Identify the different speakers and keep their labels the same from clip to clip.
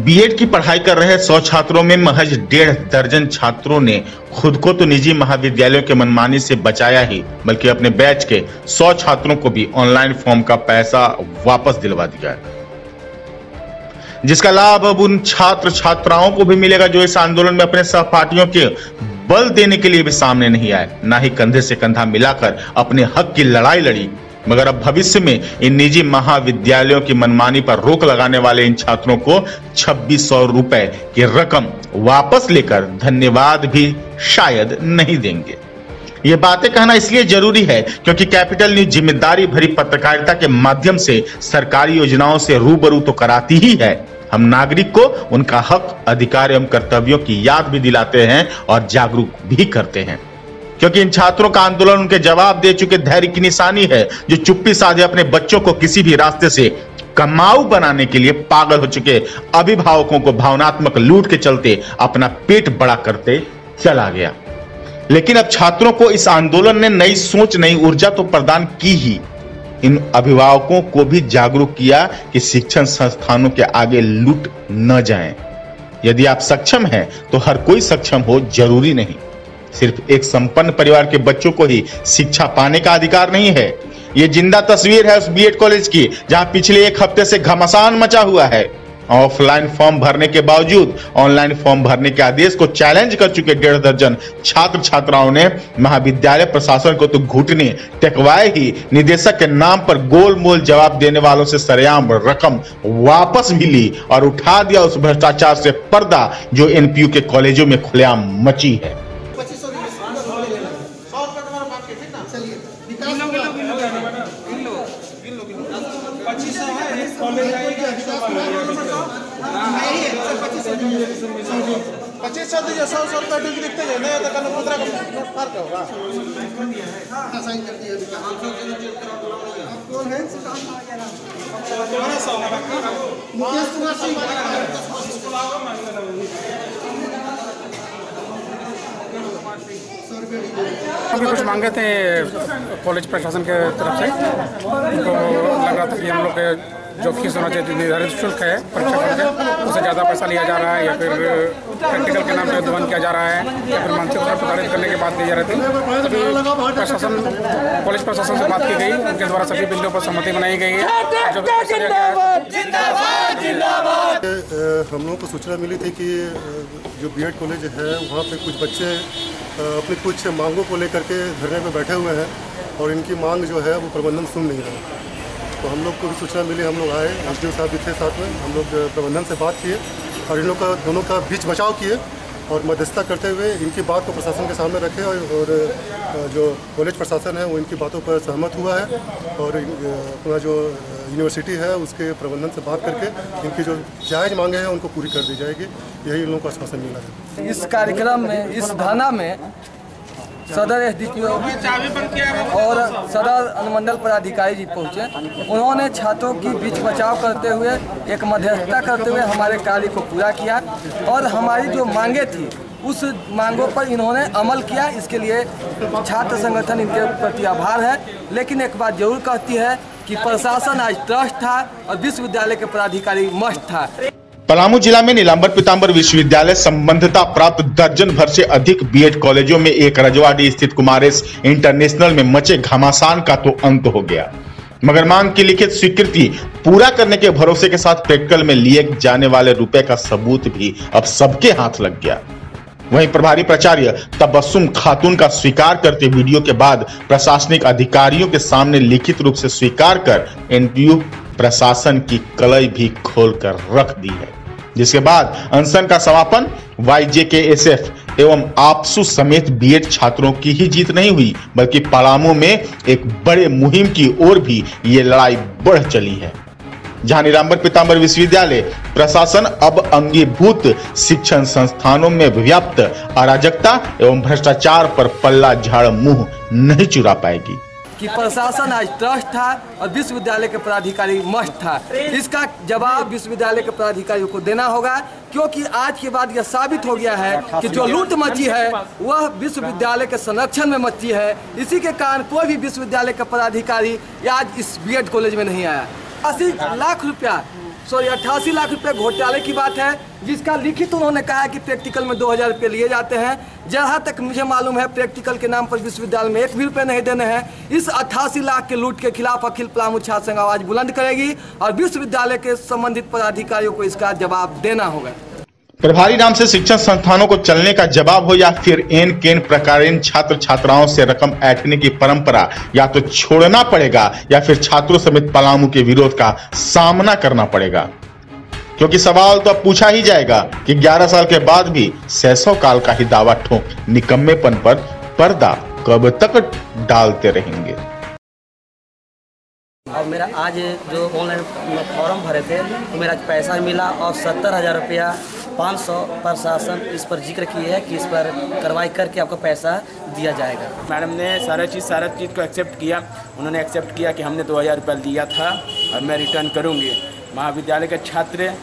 Speaker 1: BEd की पढ़ाई कर रहे 100 छात्रों में महज 1.5 दर्जन छात्रों ने खुद को तो निजी महाविद्यालयों के मनमानी से बचाया ही, बल्कि अपने बैच के 100 छात्रों को भी ऑनलाइन फॉर्म का पैसा वापस दिलवा दिया है, जिसका लाभ अब उन छात्र छात्राओं को भी मिलेगा जो इस आंदोलन में अपने सहपाठियों के बल देने के लिए भी सामने नहीं आए, ना ही कंधे से कंधा मिलाकर अपने हक की लड़ाई लड़ी। मगर अब भविष्य में इन निजी महाविद्यालयों की मनमानी पर रोक लगाने वाले इन छात्रों को 2600 रुपए की रकम वापस लेकर धन्यवाद भी शायद नहीं देंगे। ये बातें कहना इसलिए जरूरी है क्योंकि कैपिटल न्यूज जिम्मेदारी भरी पत्रकारिता के माध्यम से सरकारी योजनाओं से रूबरू तो कराती ही है, हम नागरिक को उनका हक, अधिकार एवं कर्तव्यों की याद भी दिलाते हैं और जागरूक भी करते हैं। क्योंकि इन छात्रों का आंदोलन उनके जवाब दे चुके धैर्य की निशानी है, जो चुप्पी साधे अपने बच्चों को किसी भी रास्ते से कमाऊ बनाने के लिए पागल हो चुके अभिभावकों को भावनात्मक लूट के चलते अपना पेट बड़ा करते चला गया। लेकिन अब छात्रों को इस आंदोलन ने नई सोच, नई ऊर्जा तो प्रदान की ही, इन अभिभावकों को भी जागरूक किया कि शिक्षण संस्थानों के आगे लूट न जाएं। यदि आप सक्षम हैं तो हर कोई सक्षम हो जरूरी नहीं। सिर्फ एक संपन्न परिवार के बच्चों को ही शिक्षा पाने का अधिकार नहीं है। ये जिंदा तस्वीर है उस बीएड कॉलेज की जहां पिछले एक हफ्ते से घमासान मचा हुआ है। ऑफलाइन फॉर्म भरने के बावजूद ऑनलाइन फॉर्म भरने के आदेश को चैलेंज कर चुके 1.5 दर्जन छात्र छात्राओं ने महाविद्यालय प्रशासन को तो घुटने टेकवाए ही, निदेशक के नाम पर गोलमोल जवाब देने वालों से सरेआम रकम वापस भी ली और उठा दिया उस भ्रष्टाचार से पर्दा जो एनपीयू के कॉलेजों में खुलेआम मची है।
Speaker 2: हम भी कुछ मांगे थे कॉलेज प्रशासन के तरफ से। उनको लग रहा था कि हम लोग के जो फीस होना चाहिए, निर्धारित शुल्क है परीक्षा का, उससे ज़्यादा पैसा लिया जा रहा है, या फिर प्रैक्टिकल के नाम पर ध्वन किया जा रहा है, या फिर मानसिक रूप से प्रताड़ित करने की बात की जा रही थी। अभी प्रशासन, कॉलेज प्रशासन से बात की गई, उनके द्वारा सभी बिल्लों पर सहमति बनाई गई है।
Speaker 3: हम लोगों को सूचना मिली थी कि जो बीएड कॉलेज है वहाँ पे कुछ बच्चे अपनी कुछ मांगों को लेकर के धरने पे बैठे हुए हैं और इनकी मांग जो है वो प्रबंधन सुन नहीं रहा। तो हम लोग को भी सूचना मिली, हम लोग आए, एसडीओ साहब भी थे साथ में, हम लोग प्रबंधन से बात किए और इन लोग का दोनों का बीच बचाव किए और मध्यस्थता करते हुए इनकी बात को प्रशासन के सामने रखे और जो कॉलेज प्रशासन है वो इनकी बातों पर सहमत हुआ है और अपना जो यूनिवर्सिटी है उसके प्रबंधन से बात करके इनकी जो जायज़ मांगे हैं उनको पूरी कर दी जाएगी, यही इन लोगों को आश्वासन मिला है।
Speaker 4: इस कार्यक्रम में, इस धरना में सदर एसडीपीओ और सदर अनुमंडल पदाधिकारी जी पहुँचे। उन्होंने छात्रों की बीच बचाव करते हुए, एक मध्यस्थता करते हुए हमारे कार्य को पूरा किया और हमारी जो मांगे थी उस मांगों पर इन्होंने अमल किया। इसके लिए छात्र संगठन इनके प्रति आभार है। लेकिन एक बात जरूर कहती है कि प्रशासन आज ट्रस्ट था और विश्वविद्यालय के पदाधिकारी मस्त था।
Speaker 1: पलामू जिला में नीलांबर पीतांबर विश्वविद्यालय संबद्धता प्राप्त दर्जन भर से अधिक बीएड कॉलेजों में एक रजवाड़ी स्थित कुमारेश इंटरनेशनल में मचे घमासान का तो अंत हो गया, मगर मांग की लिखित स्वीकृति पूरा करने के भरोसे के साथ प्रैक्टिकल में लिए जाने वाले रुपए का सबूत भी अब सबके हाथ लग गया। वहीं प्रभारी प्राचार्य तबस्सुम खातून का स्वीकार करते वीडियो के बाद प्रशासनिक अधिकारियों के सामने लिखित रूप से स्वीकार कर एनपीयू प्रशासन की कलई भी खोलकर रख दी है, जिसके बाद अनशन का समापन YJKSF एवं आपसू समेत बीएड छात्रों की ही जीत नहीं हुई, बल्कि पलामू में एक बड़े मुहिम की ओर भी ये लड़ाई बढ़ चली है, जहां नीलांबर पीतांबर विश्वविद्यालय प्रशासन अब अंगीभूत शिक्षण संस्थानों में व्याप्त अराजकता एवं भ्रष्टाचार पर पल्ला झाड़ मुंह नहीं चुरा पाएगी।
Speaker 4: कि प्रशासन आज ट्रस्ट था और विश्वविद्यालय के पदाधिकारी मस्त था। इसका जवाब विश्वविद्यालय के पदाधिकारियों को देना होगा, क्योंकि आज के बाद यह साबित हो गया है कि जो लूट मची है वह विश्वविद्यालय के संरक्षण में मची है। इसी के कारण कोई भी विश्वविद्यालय का पदाधिकारी आज इस बीएड कॉलेज में नहीं आया। 80 लाख रुपया 88 लाख रुपए घोटाले की बात है, जिसका लिखित उन्होंने कहा है कि प्रैक्टिकल में 2000 रुपये लिए जाते हैं। जहाँ तक मुझे मालूम है प्रैक्टिकल के नाम पर विश्वविद्यालय में 1 भी रुपये नहीं देने हैं। इस 88 लाख के लूट के खिलाफ अखिल पलामू छात्र संघ आवाज बुलंद करेगी और विश्वविद्यालय के संबंधित पदाधिकारियों को इसका जवाब देना होगा।
Speaker 1: प्रभारी नाम से शिक्षण संस्थानों को चलने का जवाब हो या फिर एन केन प्रकारीन छात्र छात्राओं से रकम ऐंठने की परंपरा या तो छोड़ना पड़ेगा या फिर छात्रों समेत पलामू के विरोध का सामना करना पड़ेगा, क्योंकि सवाल तो अब पूछा ही जाएगा कि 11 साल के बाद भी सैसों काल का ही दावा ठोक निकम्मेपन पर पर्दा कब तक डालते रहेंगे।
Speaker 5: और मेरा आज जो ऑनलाइन फॉर्म भरे थे तो मेरा पैसा मिला और 70,000 रुपया 500 प्रशासन इस पर जिक्र किया है कि इस पर कार्रवाई करके आपको पैसा दिया जाएगा।
Speaker 6: मैडम ने सारा चीज़ को एक्सेप्ट किया। उन्होंने एक्सेप्ट किया कि हमने 2000 रुपया दिया था और मैं रिटर्न करूँगी। महाविद्यालय के छात्र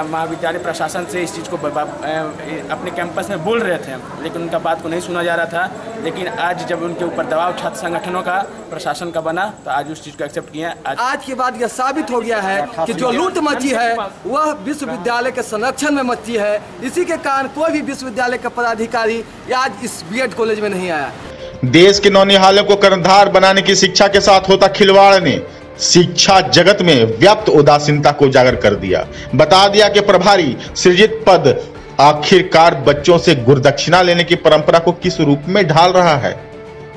Speaker 6: महाविद्यालय प्रशासन से इस चीज़ को अपने कैंपस में बोल रहे थे, लेकिन उनका बात को नहीं सुना जा रहा था। लेकिन आज जब उनके ऊपर दबाव छात्र संगठनों का प्रशासन का बना तो आज उस चीज़ को एक्सेप्ट किया।
Speaker 4: आज के बाद यह साबित हो गया है कि जो लूट मची है वह विश्वविद्यालय के संरक्षण में मची है। इसी के कारण कोई भी विश्वविद्यालय का पदाधिकारी आज इस बीएड कॉलेज में नहीं आया।
Speaker 1: देश के नौनिहालों को कर्णधार बनाने की शिक्षा के साथ होता खिलवाड़ ने शिक्षा जगत में व्याप्त उदासीनता को उजागर कर दिया। बता दिया कि प्रभारी सृजित पद आखिरकार बच्चों से गुरदक्षिणा लेने की परंपरा को किस रूप में ढाल रहा है।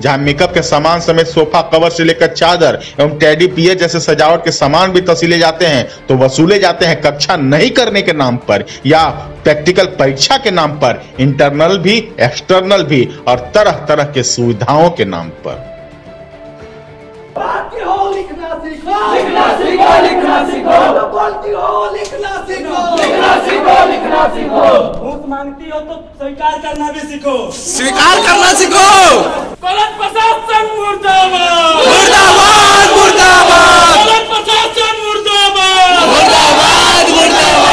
Speaker 1: जहां मेकअप के सामान समेत सोफा कवर से लेकर चादर एवं टेडी बियर जैसे सजावट के सामान भी तसीले जाते हैं तो वसूले जाते हैं कक्षा नहीं करने के नाम पर या प्रैक्टिकल परीक्षा के नाम पर, इंटरनल भी एक्सटर्नल भी और तरह तरह के सुविधाओं के नाम पर।
Speaker 7: लिखना सीखो, लिखना सीखो, लिखना सीखो, बोलती हो लिखना सीखो, लिखना सीखो, लिखना सीखो। घूस मांगती हो तो स्वीकार करना भी सीखो, स्वीकार करना सीखो। कॉलेज प्रशासन मुर्दाबाद, मुर्दाबाद, मुर्दाबाद। कॉलेज प्रशासन मुर्दाबाद, मुर्दाबाद, मुर्दाबाद।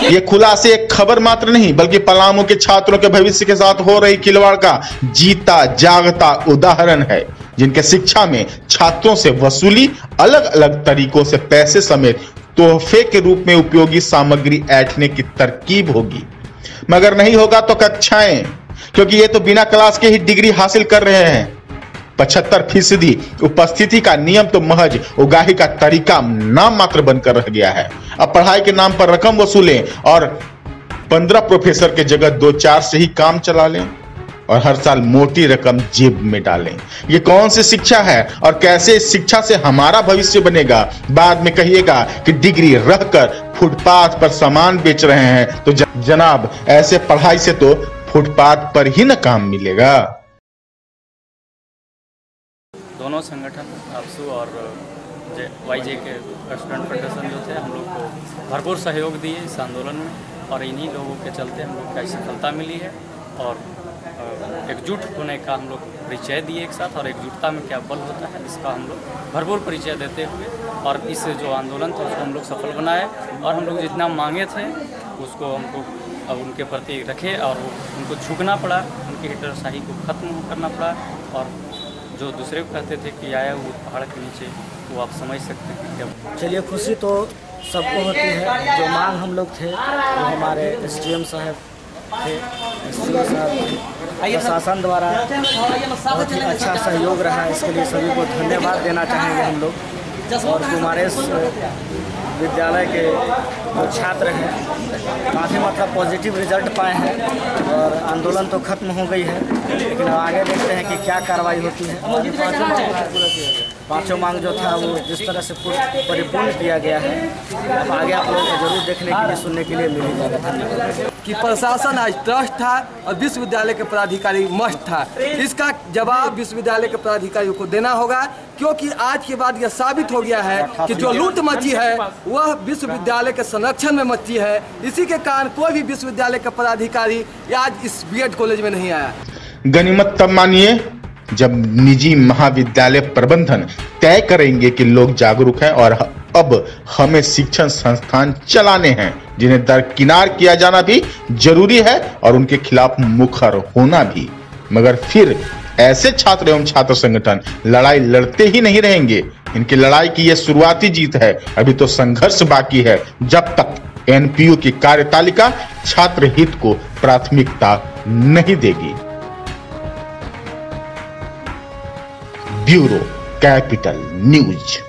Speaker 1: ये खुलासे एक खबर मात्र नहीं बल्कि पलामू के छात्रों के भविष्य के साथ हो रही खिलवाड़ का जीता जागता उदाहरण है, जिनके शिक्षा में छात्रों से वसूली अलग अलग तरीकों से पैसे समेत तोहफे के रूप में उपयोगी सामग्री ऐंठने की तरकीब होगी। मगर नहीं होगा तो कक्षाएं, क्योंकि ये तो बिना क्लास के ही डिग्री हासिल कर रहे हैं। 75% उपस्थिति का नियम तो महज उगाही का तरीका नाम मात्र बनकर रह गया है। अब पढ़ाई के नाम पर रकम वसूलें और 15 प्रोफेसर के जगह 2-4 से ही काम चला लें और हर साल मोटी रकम जेब में डालें। ये कौन सी शिक्षा है और कैसे इस शिक्षा से हमारा भविष्य बनेगा? बाद में कहिएगा कि डिग्री रहकर फुटपाथ पर सामान बेच रहे हैं तो जनाब ऐसे पढ़ाई से तो फुटपाथ पर ही न काम मिलेगा।
Speaker 8: दोनों संगठन आपसू और YJ के स्टूडेंट फेडरेशन जो थे हम लोग को भरपूर सहयोग दिए इस आंदोलन में और इन्हीं लोगों के चलते हम लोग को सफलता मिली है और एकजुट होने का हम लोग परिचय दिए एक साथ और एकजुटता में क्या बल होता है इसका हम लोग भरपूर परिचय देते हुए और इस जो आंदोलन था उसको हम लोग सफल बनाए और हम लोग जितना मांगे थे उसको हमको अब उनके प्रति रखे और उनको झुकना पड़ा, उनकी हिटलरशाही को खत्म करना पड़ा और जो दूसरे को कहते थे कि आया वो पहाड़ के नीचे वो आप समझ सकते हैं।
Speaker 5: चलिए खुशी तो सबको होती है। जो मांग हम लोग थे वो हमारे SDM साहब थे, SDO साहब थे, प्रशासन द्वारा बहुत ही अच्छा सहयोग रहा, इसके लिए सभी को धन्यवाद देना चाहेंगे हम लोग। और हमारे विद्यालय के जो छात्र हैं काफ़ी मतलब पॉजिटिव रिजल्ट पाए हैं और आंदोलन तो खत्म हो गई है, लेकिन आगे देखते हैं कि क्या कार्रवाई होती है। पांचों मांग जो था वो जिस तरह से परिपूर्ण किया गया है, अब आगे आप लोगों को जरूर देखने के लिए सुनने के लिए मिल जाएगा
Speaker 4: कि प्रशासन आज ट्रस्ट था और विश्वविद्यालय के पदाधिकारी मस्ट था। इसका जवाब विश्वविद्यालय के पदाधिकारियों को देना होगा, क्योंकि आज के बाद यह साबित हो गया है कि जो लूट मची है वह विश्वविद्यालय के संरक्षण में मची है। इसी के कारण कोई भी विश्वविद्यालय का पदाधिकारी आज इस बीएड कॉलेज में नहीं आया।
Speaker 1: गनीमत तब मानिए जब निजी महाविद्यालय प्रबंधन तय करेंगे कि लोग जागरूक हैं और अब हमें शिक्षण संस्थान चलाने हैं जिन्हें दरकिनार किया जाना भी जरूरी है और उनके खिलाफ मुखर होना भी। मगर फिर ऐसे छात्र एवं छात्र संगठन लड़ाई लड़ते ही नहीं रहेंगे। इनकी लड़ाई की यह शुरुआती जीत है, अभी तो संघर्ष बाकी है, जब तक एनपीयू की कार्यतालिका छात्र हित को प्राथमिकता नहीं देगी। Bureau capital news.